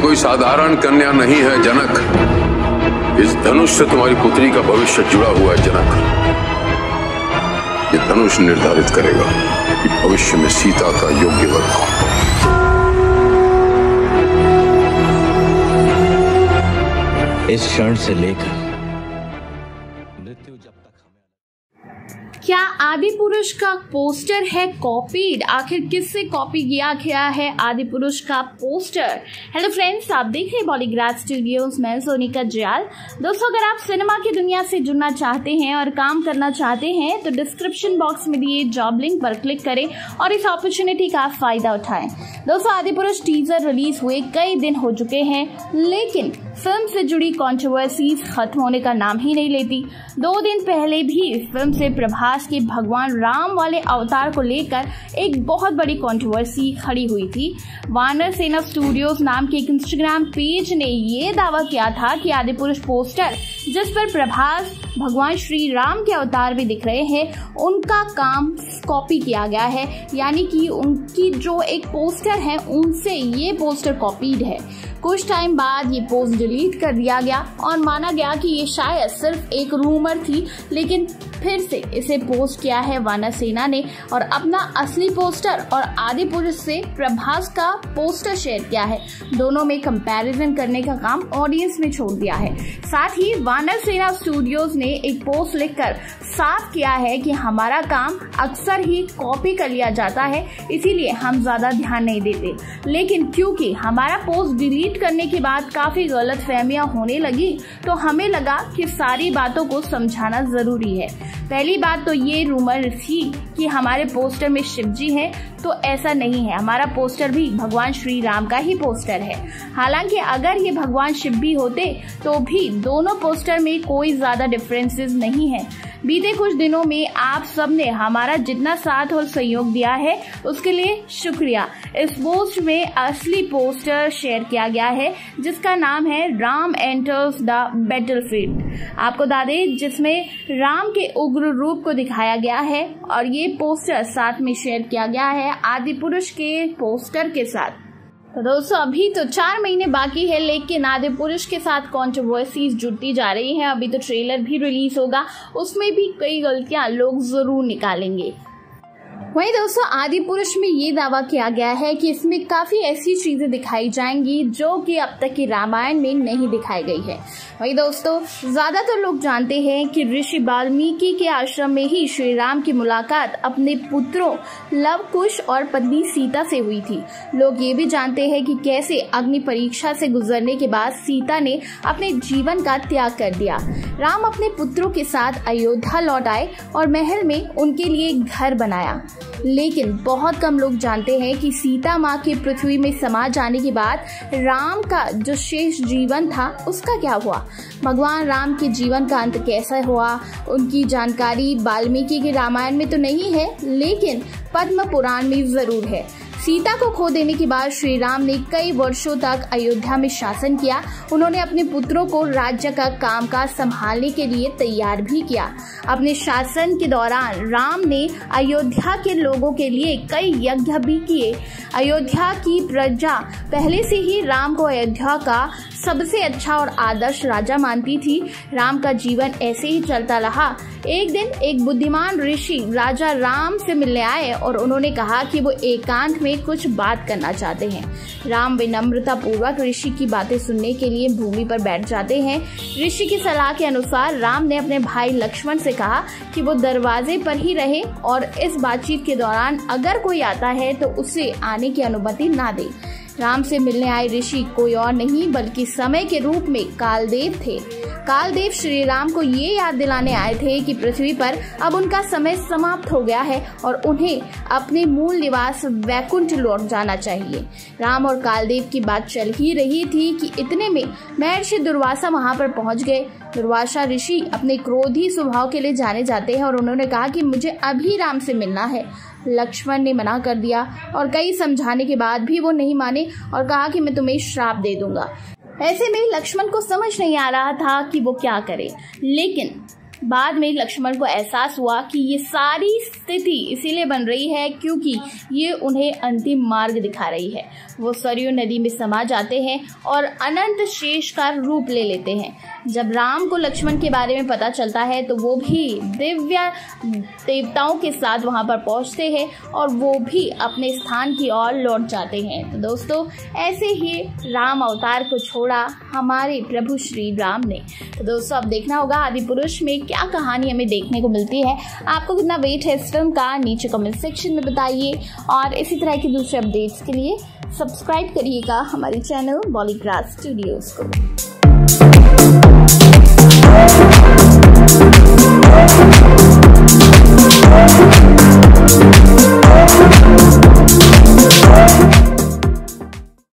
कोई साधारण कन्या नहीं है जनक। इस धनुष से तुम्हारी पुत्री का भविष्य जुड़ा हुआ है जनक। ये धनुष निर्धारित करेगा कि भविष्य में सीता का योग्य वर कौन। इस क्षण से लेकर मृत्यु जब तक हमें। क्या आदि पुरुष का पोस्टर है कॉपीड? आखिर किससे कॉपी किया गया है आदि पुरुष का पोस्टर? हेलो फ्रेंड्स, आप देख रहे हैं बॉलीग्राज स्टूडियोज, मैं सोनिका जयाल। दोस्तों, अगर आप सिनेमा की दुनिया से जुड़ना चाहते हैं और काम करना चाहते हैं तो डिस्क्रिप्शन बॉक्स में दिए जॉब लिंक पर क्लिक करें और इस अपॉर्चुनिटी का फायदा उठाएं। दोस्तों, आदि पुरुष टीजर रिलीज हुए कई दिन हो चुके हैं, लेकिन फिल्म से जुड़ी कंट्रोवर्सीज खत्म होने का नाम ही नहीं लेती। 2 दिन पहले भी फिल्म से प्रभास के भगवान राम वाले अवतार को लेकर एक बहुत बड़ी कंट्रोवर्सी खड़ी हुई थी। वानर सेना स्टूडियोज नाम के एक इंस्टाग्राम पेज ने ये दावा किया था कि आदि पुरुष पोस्टर जिस पर प्रभास भगवान श्री राम के अवतार भी दिख रहे हैं, उनका काम कॉपी किया गया है, यानी कि उनकी जो एक पोस्टर है उनसे ये पोस्टर कॉपीड है। कुछ टाइम बाद ये पोस्ट डिलीट कर दिया गया और माना गया कि ये शायद सिर्फ एक रूमर थी, लेकिन फिर से इसे पोस्ट किया है वानर सेना ने और अपना असली पोस्टर और आदि पुरुष से प्रभास का पोस्टर शेयर किया है। दोनों में कंपैरिजन करने का काम ऑडियंस ने छोड़ दिया है। साथ ही वानर सेना स्टूडियोज ने एक पोस्ट लिखकर साफ किया है कि हमारा काम अक्सर ही कॉपी कर लिया जाता है, इसीलिए हम ज्यादा ध्यान नहीं देते। लेकिन क्योंकि हमारा पोस्ट डिलीट करने के बाद काफी गलतफहमियां होने लगी, तो हमें लगा कि सारी बातों को समझाना जरूरी है। पहली बात तो ये रूमर थी कि हमारे पोस्टर में शिव जी हैं, तो ऐसा नहीं है। हमारा पोस्टर भी भगवान श्री राम का ही पोस्टर है। हालांकि अगर ये भगवान शिव भी होते तो भी दोनों पोस्टर में कोई ज्यादा डिफरेंसेस नहीं है। बीते कुछ दिनों में आप सब ने हमारा जितना साथ और सहयोग दिया है उसके लिए शुक्रिया। इस पोस्ट में असली पोस्टर शेयर किया गया है जिसका नाम है राम एंटर्स द बैटलफील्ड। आपको बता दें, जिसमें राम के उग्र रूप को दिखाया गया है और ये पोस्टर साथ में शेयर किया गया है आदि पुरुष के पोस्टर के साथ। तो दोस्तों, अभी तो 4 महीने बाकी है, लेकिन आदि पुरुष के साथ कंट्रोवर्सीज जुड़ती जा रही हैं। अभी तो ट्रेलर भी रिलीज होगा, उसमें भी कई गलतियां लोग जरूर निकालेंगे। वहीं दोस्तों, आदि पुरुष में ये दावा किया गया है कि इसमें काफी ऐसी चीजें दिखाई जाएंगी जो कि अब तक की रामायण में नहीं दिखाई गई है। वहीं दोस्तों, ज्यादातर लोग जानते हैं कि ऋषि वाल्मीकि के आश्रम में ही श्री राम की मुलाकात अपने पुत्रों लव कुश और पत्नी सीता से हुई थी। लोग ये भी जानते हैं कि कैसे अग्नि परीक्षा से गुजरने के बाद सीता ने अपने जीवन का त्याग कर दिया। राम अपने पुत्रों के साथ अयोध्या लौट आए और महल में उनके लिए एक घर बनाया। लेकिन बहुत कम लोग जानते हैं कि सीता माँ के पृथ्वी में समा जाने के बाद राम का जो शेष जीवन था उसका क्या हुआ। भगवान राम के जीवन का अंत कैसा हुआ, उनकी जानकारी वाल्मीकि के रामायण में तो नहीं है, लेकिन पद्म पुराण में जरूर है। सीता को खो देने के बाद श्री राम ने कई वर्षों तक अयोध्या में शासन किया। उन्होंने अपने पुत्रों को राज्य का कामकाज संभालने के लिए तैयार भी किया। अपने शासन के दौरान राम ने अयोध्या के लोगों के लिए कई यज्ञ भी किए। अयोध्या की प्रजा पहले से ही राम को अयोध्या का सबसे अच्छा और आदर्श राजा मानती थी। राम का जीवन ऐसे ही चलता रहा। एक दिन एक बुद्धिमान ऋषि राजा राम से मिलने आए और उन्होंने कहा कि वो एकांत में कुछ बात करना चाहते हैं। राम विनम्रता पूर्वक ऋषि की बातें सुनने के लिए भूमि पर बैठ जाते हैं। ऋषि की सलाह के अनुसार राम ने अपने भाई लक्ष्मण से कहा कि वो दरवाजे पर ही रहे और इस बातचीत के दौरान अगर कोई आता है तो उसे आने की अनुमति ना दे। राम से मिलने आए ऋषि कोई और नहीं बल्कि समय के रूप में कालदेव थे। कालदेव श्री राम को ये याद दिलाने आए थे कि पृथ्वी पर अब उनका समय समाप्त हो गया है और उन्हें अपने मूल निवास वैकुंठ लौट जाना चाहिए। राम और कालदेव की बात चल ही रही थी कि इतने में महर्षि दुर्वासा वहां पर पहुंच गए। दुर्वासा ऋषि अपने क्रोधी स्वभाव के लिए जाने जाते हैं और उन्होंने कहा कि मुझे अभी राम से मिलना है। लक्ष्मण ने मना कर दिया और कई समझाने के बाद भी वो नहीं माने और कहा कि मैं तुम्हें श्राप दे दूंगा। ऐसे में लक्ष्मण को समझ नहीं आ रहा था कि वो क्या करे, लेकिन बाद में लक्ष्मण को एहसास हुआ कि ये सारी स्थिति इसीलिए बन रही है क्योंकि ये उन्हें अंतिम मार्ग दिखा रही है। वो सरयू नदी में समा जाते हैं और अनंत शेष का रूप ले लेते हैं। जब राम को लक्ष्मण के बारे में पता चलता है तो वो भी दिव्य देवताओं के साथ वहां पर पहुंचते हैं और वो भी अपने स्थान की ओर लौट जाते हैं। तो दोस्तों, ऐसे ही राम अवतार को छोड़ा हमारे प्रभु श्री राम ने। तो दोस्तों, अब देखना होगा आदिपुरुष में क्या कहानी हमें देखने को मिलती है। आपको कितना वेट है इस फिल्म का, नीचे कमेंट सेक्शन में बताइए और इसी तरह की दूसरे अपडेट्स के लिए सब्सक्राइब करिएगा हमारे चैनल बॉलीग्राज स्टूडियोज को।